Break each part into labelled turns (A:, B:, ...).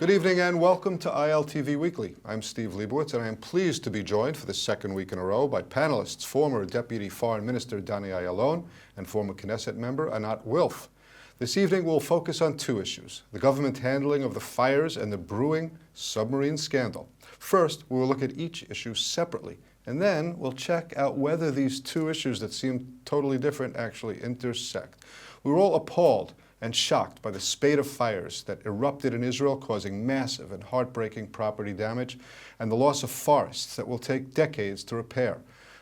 A: Good evening and welcome to ILTV Weekly. I'm Steve Leibowitz and I am pleased to be joined for the second week in a row by panelists, former Deputy Foreign Minister Netanyahus and former Knesset member Anat Wilf. This evening we'll focus on two issues: the government handling of the fires and the brewing submarine scandal. First, we will look at each issue separately, and then we'll check out whether these two issues that seem totally different actually intersect. We were all appalled and shocked by the spate of fires that erupted in Israel, causing massive and heartbreaking property damage and the loss of forests that will take decades to repair.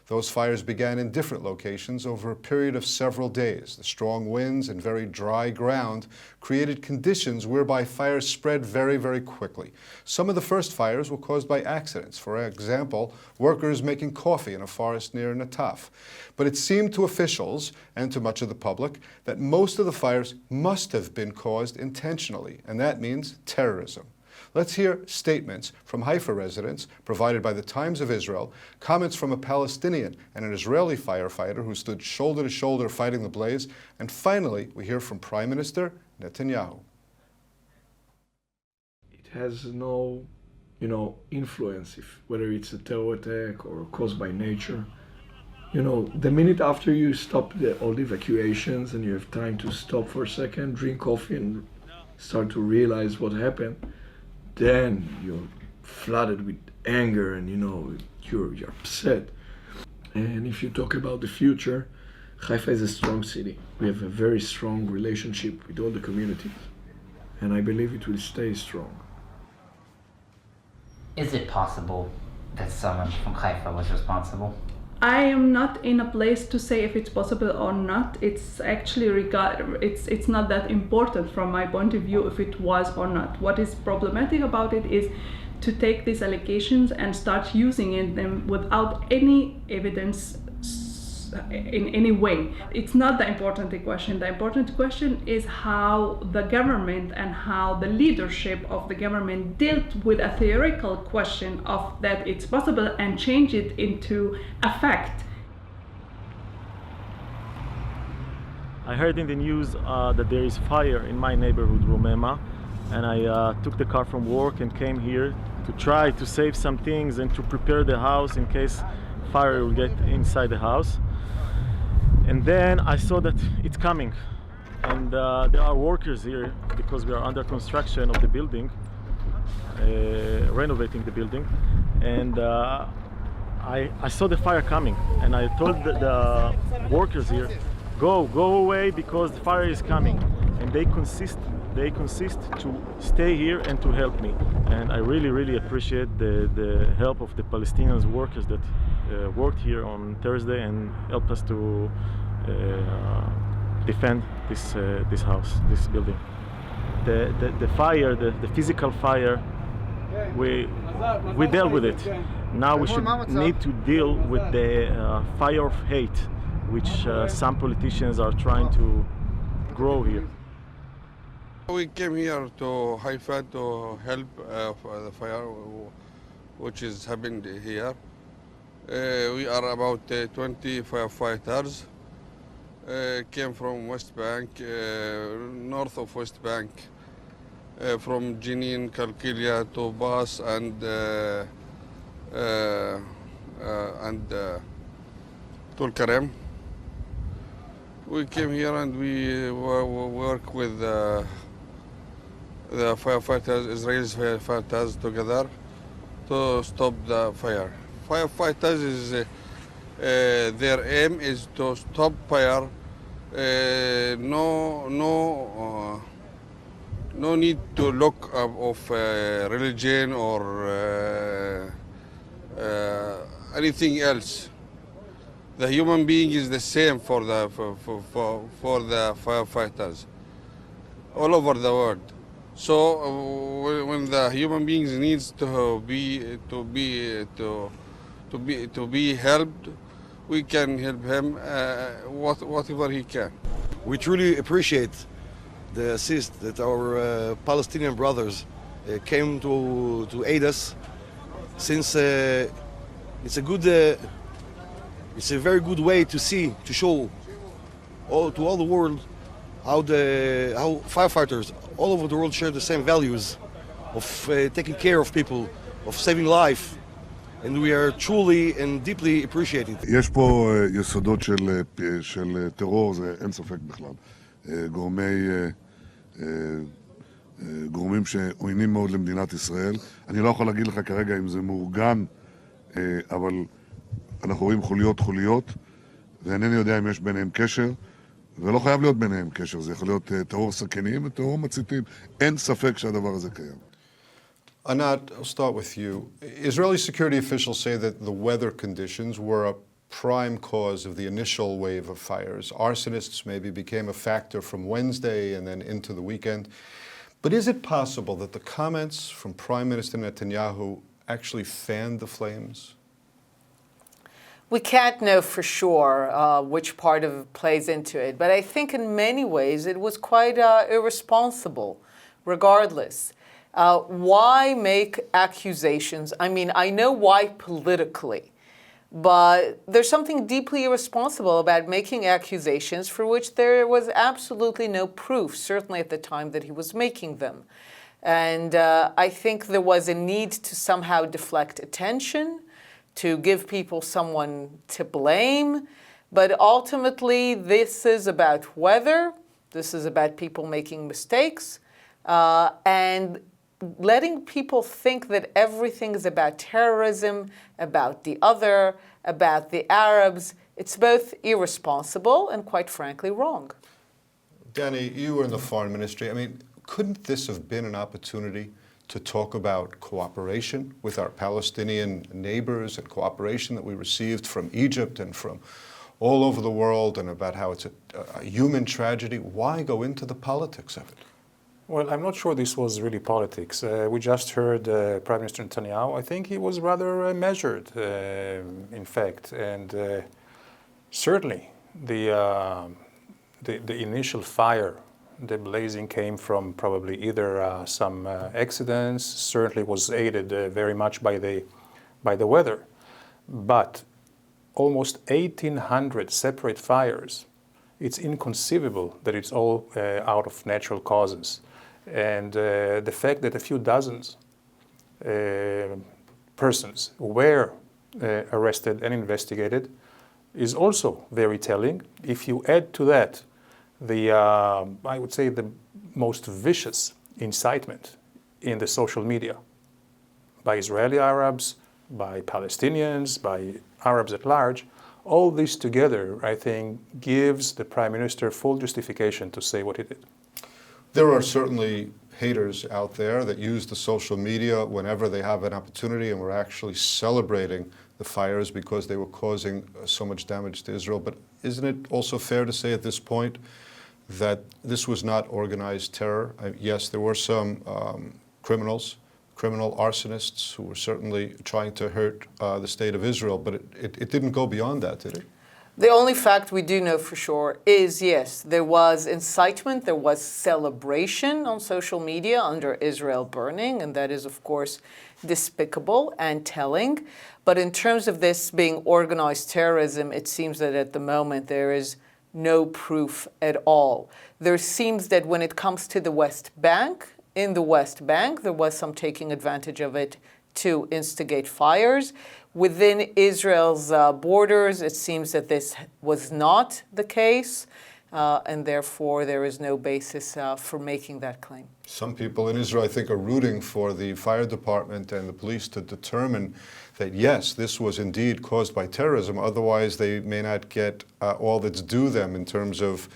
A: Those fires began in different locations over a period of several days. The strong winds and very dry ground created conditions whereby fires spread very, very quickly. Some of the first fires were caused by accidents. For example, workers making coffee in a forest near Nataf. But it seemed to officials and to much of the public that most of the fires must have been caused intentionally, and that means terrorism. Let's hear statements from Haifa residents provided by the Times of Israel, comments from a Palestinian and an Israeli firefighter who stood shoulder to shoulder fighting the blaze, and finally we hear from Prime Minister Netanyahu.
B: It has no, influence whether it's a terror attack or caused by nature. The minute after you stop all the evacuations and you have time to stop for a second, drink coffee and start to realize what happened, then you're flooded with anger and you're upset. And if you talk about the future, Haifa is a strong city. We have a very strong relationship with all the communities, and I believe it will stay strong.
C: Is it possible that someone from Haifa was responsible?
D: I am not in a place to say if it's possible or not. It's actually it's not that important from my point of view if it was or not. What is problematic about it is to take these allegations and start using them without any evidence in any way. It's not the important question. The important question is how the government and how the leadership of the government dealt with a theoretical question of that it's possible and change it into a fact.
E: I heard in the news that there is fire in my neighborhood, Rumema, and I took the car from work and came here to try to save some things and to prepare the house in case fire will get inside the house. And then I saw that it's coming, and there are workers here because we are under construction of the building, renovating the building, and I saw the fire coming, and I told the workers here, go away because the fire is coming, and they consist to stay here and to help me. And I really appreciate the help of the Palestinian workers that worked here on Thursday and helped us to defend this house, this building. The fire, the physical fire, we dealt with it. Now we need to deal with the fire of hate, which some politicians are trying to grow here.
F: We came here to Haifa to help for the fire which is happened here. We are about 20 firefighters. Came from West Bank, north of West Bank, from Jenin, Kalkilia to Bas and Tulkarem. We came here and we work with the firefighters, Israeli firefighters together to stop the fire. Firefighters is their aim is to stop fire. No need to look of religion or anything else. The human being is the same for the firefighters all over the world. So when the human beings needs to be helped, we can help him whatever he can.
G: We truly appreciate the assist that our Palestinian brothers came to aid us, since it's a very good way to show to all the world how firefighters all over the world share the same values of taking care of people, of saving life, and we are truly and deeply appreciating it.
H: יש פה יסודות של טרור, זה אין ספק בכלל. גורמים שעוינים מאוד למדינת ישראל. אני לא יכול להגיד לך כרגע אם זה מאורגן, אבל אנחנו רואים חוליות, ואינני יודע אם יש ביניהם קשר, ולא חייב להיות ביניהם קשר, זה יכול להיות טרור סכינים וטרור מציתים. אין ספק שהדבר הזה קיים.
A: Anat, I'll start with you. Israeli security officials say that the weather conditions were a prime cause of the initial wave of fires. Arsonists maybe became a factor from Wednesday and then into the weekend. But is it possible that the comments from Prime Minister Netanyahu actually fanned the flames?
I: We can't know for sure which part of it plays into it, but I think in many ways it was quite irresponsible, regardless. Why make accusations? I mean, I know why politically, but there's something deeply irresponsible about making accusations for which there was absolutely no proof, certainly at the time that he was making them. And I think there was a need to somehow deflect attention, to give people someone to blame. But ultimately, this is about weather. This is about people making mistakes. And letting people think that everything is about terrorism, about the other, about the Arabs, it's both irresponsible and, quite frankly, wrong.
A: Danny, you were in the foreign ministry. I mean, couldn't this have been an opportunity to talk about cooperation with our Palestinian neighbors and cooperation that we received from Egypt and from all over the world, and about how it's a human tragedy? Why go into the politics of it?
J: Well, I'm not sure this was really politics. We just heard Prime Minister Netanyahu. I think he was rather measured, in fact, and certainly the initial fire, the blazing came from probably either some accidents. Certainly was aided very much by the weather, but almost 1,800 separate fires. It's inconceivable that it's all out of natural causes. And the fact that a few dozens persons were arrested and investigated is also very telling. If you add to that I would say the most vicious incitement in the social media by Israeli Arabs, by Palestinians, by Arabs at large, all this together, I think, gives the Prime Minister full justification to say what he did.
A: There are certainly haters out there that use the social media whenever they have an opportunity, and we're actually celebrating the fires because they were causing so much damage to Israel. But isn't it also fair to say at this point that this was not organized terror? Yes, there were some criminal arsonists who were certainly trying to hurt the state of Israel, but it didn't go beyond that, did it?
I: The only fact we do know for sure is, yes, there was incitement, there was celebration on social media under Israel burning, and that is, of course, despicable and telling. But in terms of this being organized terrorism, it seems that at the moment there is no proof at all. There seems that when it comes to the West Bank, in the West Bank, there was some taking advantage of it to instigate fires. Within Israel's borders, it seems that this was not the case, and therefore there is no basis for making that claim.
A: Some people in Israel, I think, are rooting for the fire department and the police to determine that, yes, this was indeed caused by terrorism. Otherwise, they may not get all that's due them in terms of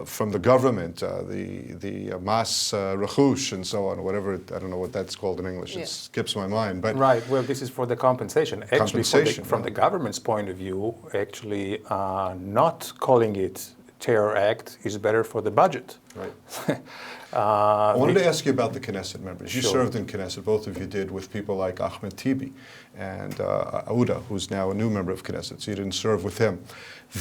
A: from the government, the mas rechush and so on, whatever, I don't know what that's called in English. Yeah. It skips my mind. But
J: right, well, this is for the compensation. Actually, from the government's point of view, actually not calling it terror act is better for the budget.
A: Right. I wanted to ask you about the Knesset members. You
J: Sure.
A: served in Knesset, both of you did, with people like Ahmed Tibi and Auda, who's now a new member of Knesset, so you didn't serve with him.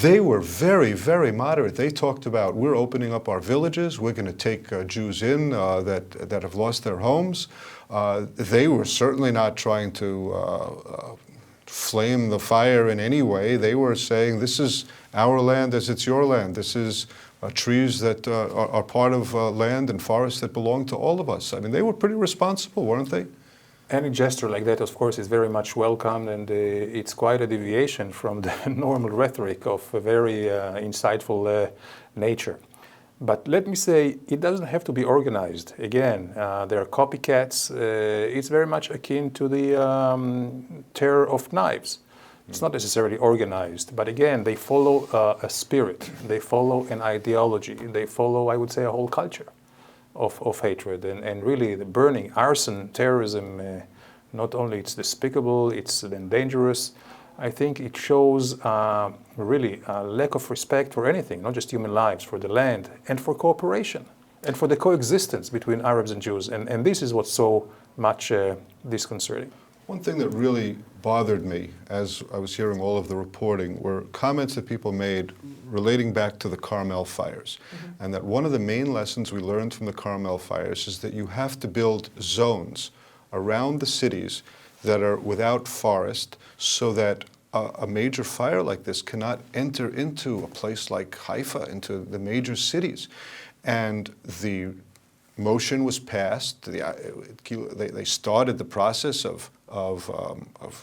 A: They were very, very moderate. They talked about, we're opening up our villages, we're going to take Jews in that have lost their homes. They were certainly not trying to flame the fire in any way. They were saying, this is our land as it's your land. This is trees that are part of land and forests that belong to all of us. I mean, they were pretty responsible, weren't they?
J: Any gesture like that, of course, is very much welcome, and it's quite a deviation from the normal rhetoric of a very insightful nature. But let me say, it doesn't have to be organized. Again, there are copycats. It's very much akin to the terror of knives. It's not necessarily organized, but again, they follow a spirit. They follow an ideology. They follow, I would say, a whole culture of hatred. And really, the burning, arson, terrorism, not only it's despicable, it's then dangerous. I think it shows really a lack of respect for anything, not just human lives, for the land, and for cooperation, and for the coexistence between Arabs and Jews. And this is what's so much disconcerting.
A: One thing that really bothered me as I was hearing all of the reporting were comments that people made relating back to the Carmel fires. Mm-hmm. And that one of the main lessons we learned from the Carmel fires is that you have to build zones around the cities that are without forest so that a major fire like this cannot enter into a place like Haifa, into the major cities. And the motion was passed. They started the process of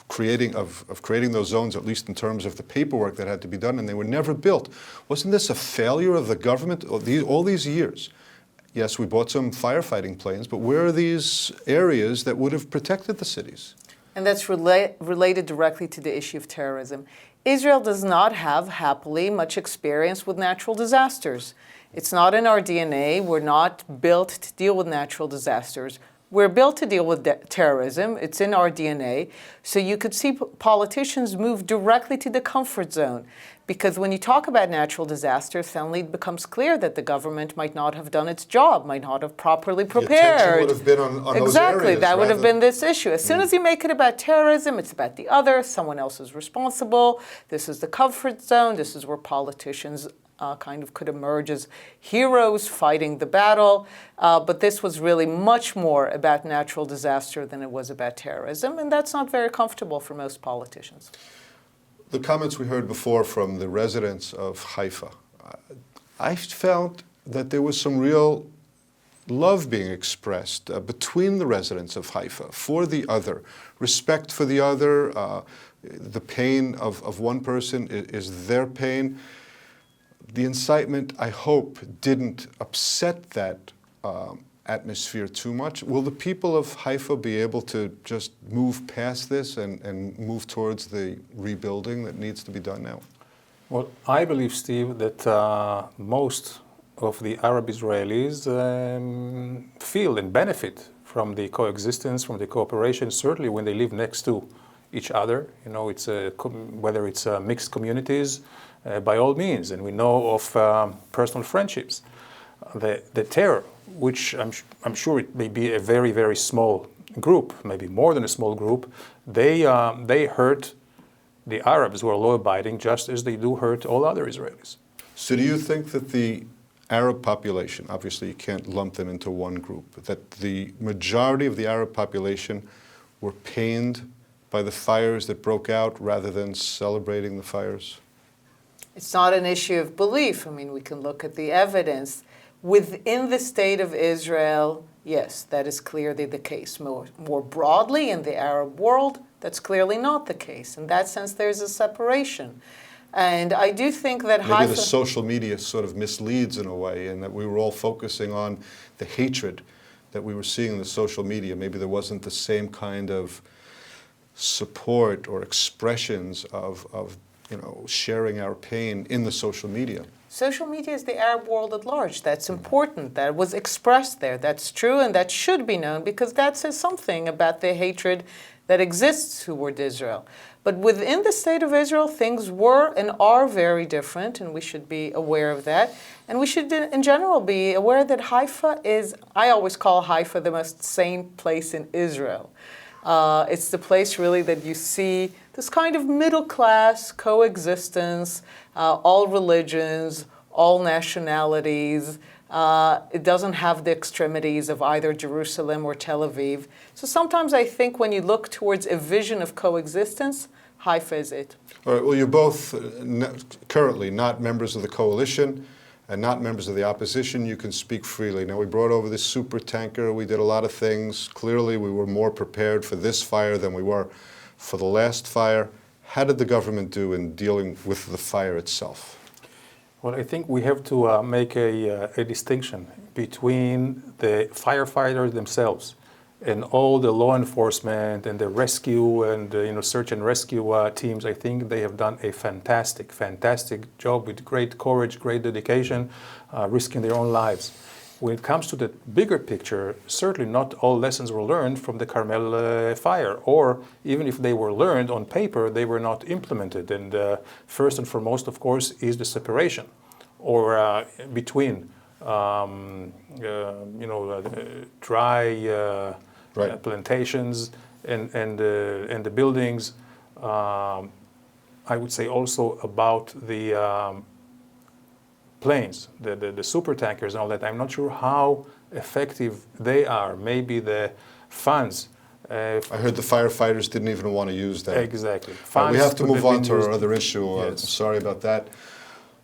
A: creating those zones, at least in terms of the paperwork that had to be done, and they were never built. Wasn't this a failure of the government all these years? Yes, we bought some firefighting planes, but where are these areas that would have protected the cities?
I: And that's related directly to the issue of terrorism. Israel does not have, happily, much experience with natural disasters. It's not in our DNA. We're not built to deal with natural disasters. We're built to deal with terrorism. It's in our DNA. So you could see politicians move directly to the comfort zone. Because when you talk about natural disasters, suddenly it becomes clear that the government might not have done its job, might not have properly prepared.
A: The attention would have been on those areas.
I: Exactly, that would have been this issue. As soon as you make it about terrorism, it's about the other, someone else is responsible. This is the comfort zone. This is where politicians kind of could emerge as heroes fighting the battle. But this was really much more about natural disaster than it was about terrorism, and that's not very comfortable for most politicians.
A: The comments we heard before from the residents of Haifa, I found that there was some real love being expressed between the residents of Haifa for the other, respect for the other. The pain of one person is their pain. The incitement, I hope, didn't upset that atmosphere too much. Will the people of Haifa be able to just move past this and move towards the rebuilding that needs to be done now?
J: Well, I believe, Steve, that most of the Arab Israelis feel and benefit from the coexistence, from the cooperation, certainly when they live next to each other. You know, it's whether it's mixed communities, by all means, and we know of personal friendships. The terror, which I'm sure it may be a very, very small group, maybe more than a small group, they hurt the Arabs who are law-abiding just as they do hurt all other Israelis.
A: So do you think that the Arab population, obviously you can't lump them into one group, that the majority of the Arab population were pained by the fires that broke out rather than celebrating the fires?
I: It's not an issue of belief. I mean, we can look at the evidence. Within the state of Israel, yes, that is clearly the case. More broadly in the Arab world, that's clearly not the case. In that sense, there's a separation. And I do think that
A: Maybe the social media sort of misleads in a way, and that we were all focusing on the hatred that we were seeing in the social media. Maybe there wasn't the same kind of support or expressions of sharing our pain in the social media.
I: Social media is the Arab world at large. That's important. That was expressed there. That's true, and that should be known because that says something about the hatred that exists toward Israel. But within the state of Israel, things were and are very different, and we should be aware of that. And we should, in general, be aware that Haifa is, I always call Haifa the most sane place in Israel. It's the place really that you see this kind of middle class coexistence, all religions, all nationalities. It doesn't have the extremities of either Jerusalem or Tel Aviv. So sometimes I think when you look towards a vision of coexistence, Haifa is it.
A: All right, well, you're both currently not members of the coalition. and not members of the opposition, you can speak freely. Now, we brought over this super tanker. We did a lot of things. Clearly, we were more prepared for this fire than we were for the last fire. How did the government do in dealing with the fire itself?
J: Well, I think we have to make a distinction between the firefighters themselves and all the law enforcement and the rescue and search and rescue teams. I think they have done a fantastic job with great courage, great dedication, risking their own lives. When it comes to the bigger picture, certainly not all lessons were learned from the Carmel fire, or even if they were learned on paper, they were not implemented. And first and foremost, of course, is the separation, or between dry plantations and the buildings. I would say also about the planes, the super tankers and all that. I'm not sure how effective they are. Maybe the funds.
A: I heard the firefighters didn't even want to use that.
J: Exactly.
A: Right, we have to move on to our other issue.
J: Yes.
A: Sorry about that.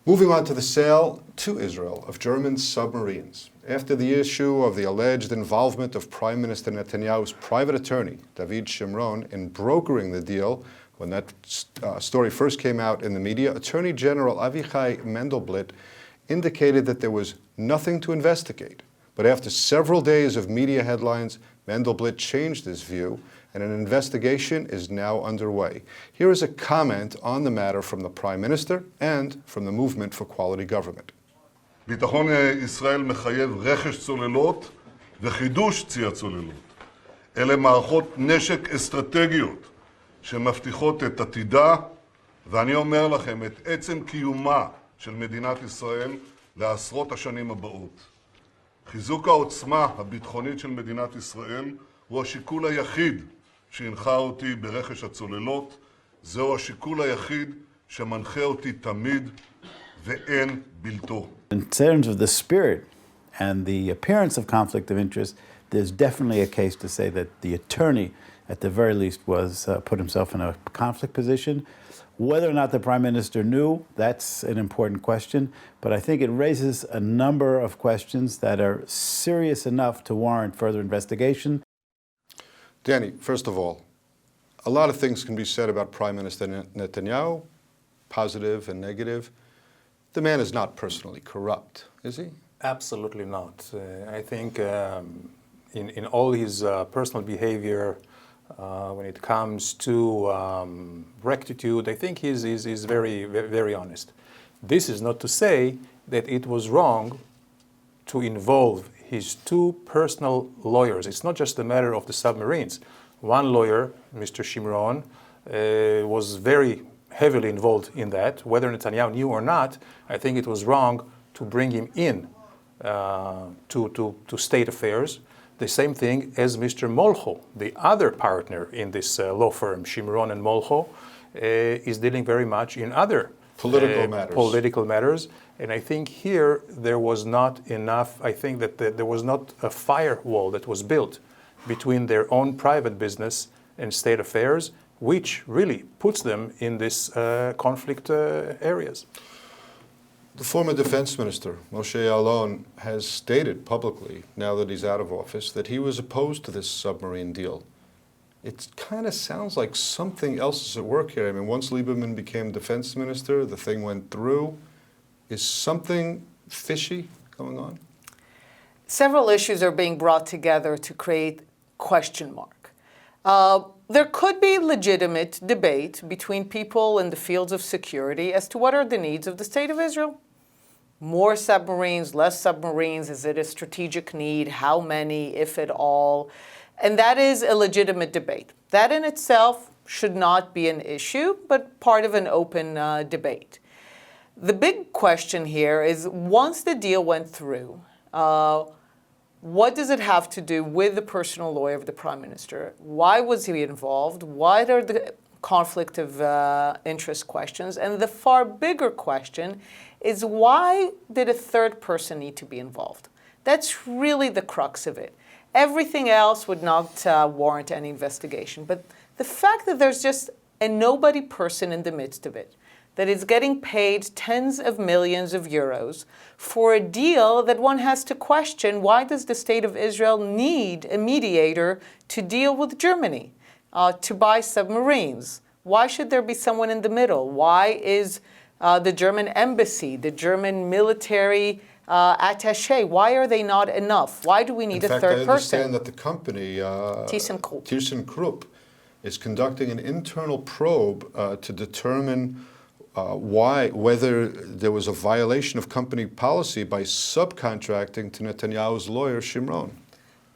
A: Moving on to the sale to Israel of German submarines. After the issue of the alleged involvement of Prime Minister Netanyahu's private attorney, David Shimron, in brokering the deal, when that story first came out in the media, Attorney General Avichai Mandelblit indicated that there was nothing to investigate. But after several days of media headlines, Mandelblit changed his view, and an investigation is now underway. Here is a comment on the matter from the Prime Minister and from the Movement for Quality Government.
H: ביטחון ישראל מחייב רכש צוללות וחידוש צי הצוללות. אלה מערכות נשק אסטרטגיות שמבטיחות את עתידה, ואני אומר לכם את עצם קיומה של מדינת ישראל לעשרות השנים הבאות. חיזוק העוצמה הביטחונית של מדינת ישראל הוא השיקול היחיד שהנחה אותי ברכש הצוללות. זהו השיקול היחיד שמנחה אותי תמיד ואין בלתו.
K: In terms of the spirit and the appearance of conflict of interest, there's definitely a case to say that the attorney, at the very least, was put himself in a conflict position. Whether or not the Prime Minister knew, that's an important question, but I think it raises a number of questions that are serious enough to warrant further investigation.
A: Danny, first of all, a lot of things can be said about Prime Minister Netanyahu, positive and negative. The man is not personally corrupt, is he?
J: Absolutely not. I think in all his personal behavior, when it comes to rectitude, I think he's very, very honest. This is not to say that it was wrong to involve his two personal lawyers. It's not just a matter of the submarines. One lawyer, Mr. Shimron, was very heavily involved in that. Whether Netanyahu knew or not, I think it was wrong to bring him in to state affairs. The same thing as Mr. Molcho, the other partner in this law firm, Shimron and Molcho, is dealing very much in other political matters. And I think here there was not enough, I think that there was not a firewall that was built between their own private business and state affairs, which really puts them in this conflict areas.
A: The former defense minister, Moshe Yaalon, has stated publicly, now that he's out of office, that he was opposed to this submarine deal. It kind of sounds like something else is at work here. I mean, once Lieberman became defense minister, the thing went through. Is something fishy going on?
I: Several issues are being brought together to create question mark. There could be legitimate debate between people in the fields of security as to what are the needs of the State of Israel. More submarines, less submarines, is it a strategic need? How many, if at all? And that is a legitimate debate. That in itself should not be an issue, but part of an open debate. The big question here is, once the deal went through, what does it have to do with the personal lawyer of the Prime Minister? Why was he involved? What are the conflict of interest questions? And the far bigger question is, why did a third person need to be involved? That's really the crux of it. Everything else would not warrant any investigation. But the fact that there's just a nobody person in the midst of it, that is getting paid tens of millions of euros for a deal that one has to question, why does the state of Israel need a mediator to deal with Germany, to buy submarines? Why should there be someone in the middle? Why is the German embassy, the German military attaché, why are they not enough? Why do we need a third person?
A: In fact, I understand that the company,
I: ThyssenKrupp,
A: ThyssenKrupp, is conducting an internal probe to determine whether there was a violation of company policy by subcontracting to Netanyahu's lawyer, Shimron.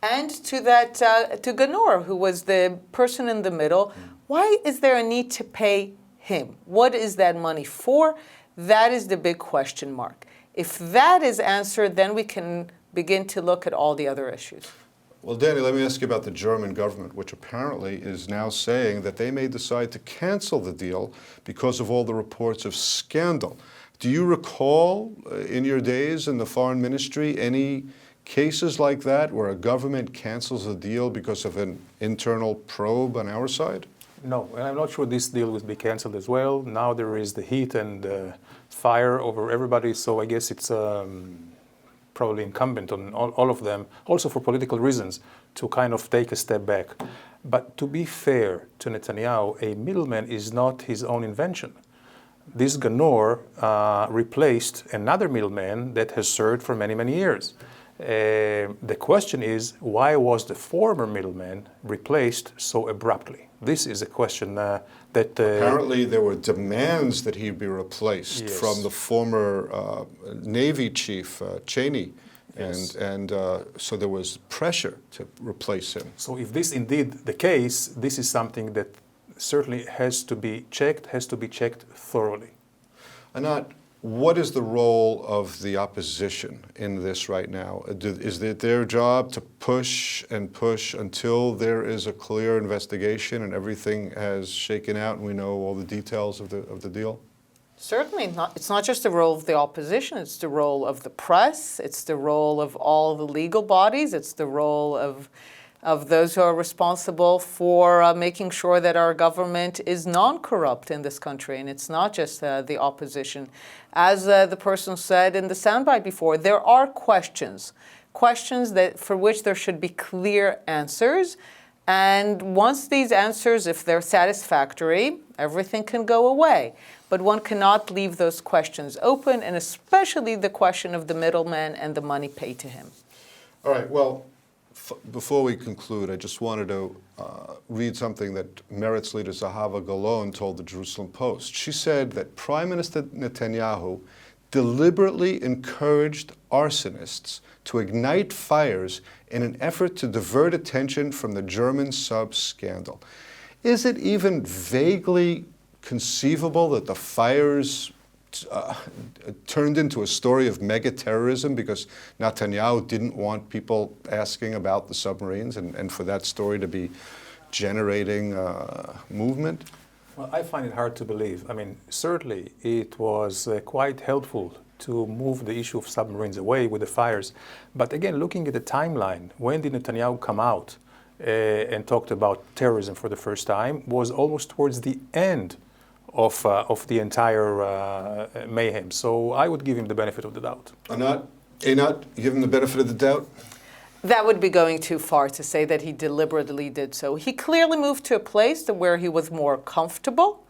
I: and to Ganor, who was the person in the middle. Why is there a need to pay him? What is that money for? That is the big question mark. If that is answered, then we can begin to look at all the other issues.
A: Well, Danny, let me ask you about the German government, which apparently is now saying that they may decide to cancel the deal because of all the reports of scandal. Do you recall in your days in the foreign ministry any cases like that where a government cancels a deal because of an internal probe on our side?
J: No, and I'm not sure this deal will be cancelled as well. Now there is the heat and fire over everybody, so I guess it's probably incumbent on all of them, also for political reasons, to kind of take a step back. But to be fair to Netanyahu, a middleman is not his own invention. This Ganor replaced another middleman that has served for many, many years. The question is, why was the former middleman replaced so abruptly? This is a question that...
A: Apparently there were demands that he be replaced, yes, from the former Navy chief, Cheney, yes, and so there was pressure to replace him.
J: So if this indeed the case, this is something that certainly has to be checked thoroughly.
A: Anat, what is the role of the opposition in this right now? Is it their job to push and push until there is a clear investigation and everything has shaken out and we know all the details of the deal?
I: Certainly not. It's not just the role of the opposition, it's the role of the press, it's the role of all the legal bodies, it's the role of those who are responsible for making sure that our government is non-corrupt in this country. And it's not just the opposition. As the person said in the soundbite before, there are questions that for which there should be clear answers. And once these answers, if they're satisfactory, everything can go away. But one cannot leave those questions open, and especially the question of the middleman and the money paid to him.
A: All right, well, before we conclude, I just wanted to read something that Meretz leader Zahava Galon told the Jerusalem Post. She said that Prime Minister Netanyahu deliberately encouraged arsonists to ignite fires in an effort to divert attention from the German sub scandal. Is it even vaguely conceivable that the fires turned into a story of mega-terrorism because Netanyahu didn't want people asking about the submarines and for that story to be generating movement?
J: Well, I find it hard to believe. I mean, certainly it was quite helpful to move the issue of submarines away with the fires. But again, looking at the timeline, when did Netanyahu come out and talked about terrorism for the first time was almost towards the end of the entire mayhem. So I would give him the benefit of the doubt.
A: Anat, give him the benefit of the doubt?
I: That would be going too far to say that he deliberately did so. He clearly moved to a place where he was more comfortable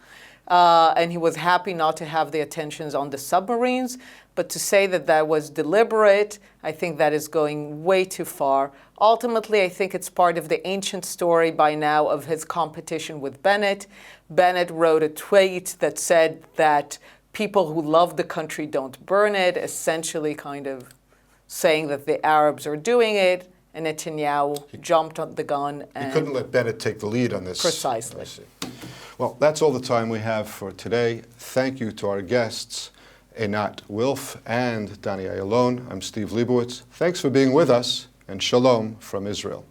I: and he was happy not to have the attentions on the submarines. But to say that that was deliberate, I think that is going way too far. Ultimately, I think it's part of the ancient story by now of his competition with Bennett. Bennett wrote a tweet that said that people who love the country don't burn it, essentially kind of saying that the Arabs are doing it, and Netanyahu jumped on the gun. And
A: he couldn't let Bennett take the lead on this.
I: Precisely.
A: Well, that's all the time we have for today. Thank you to our guests, Einat Wilf and Danny Ayalon. I'm Steve Leibowitz. Thanks for being with us, and shalom from Israel.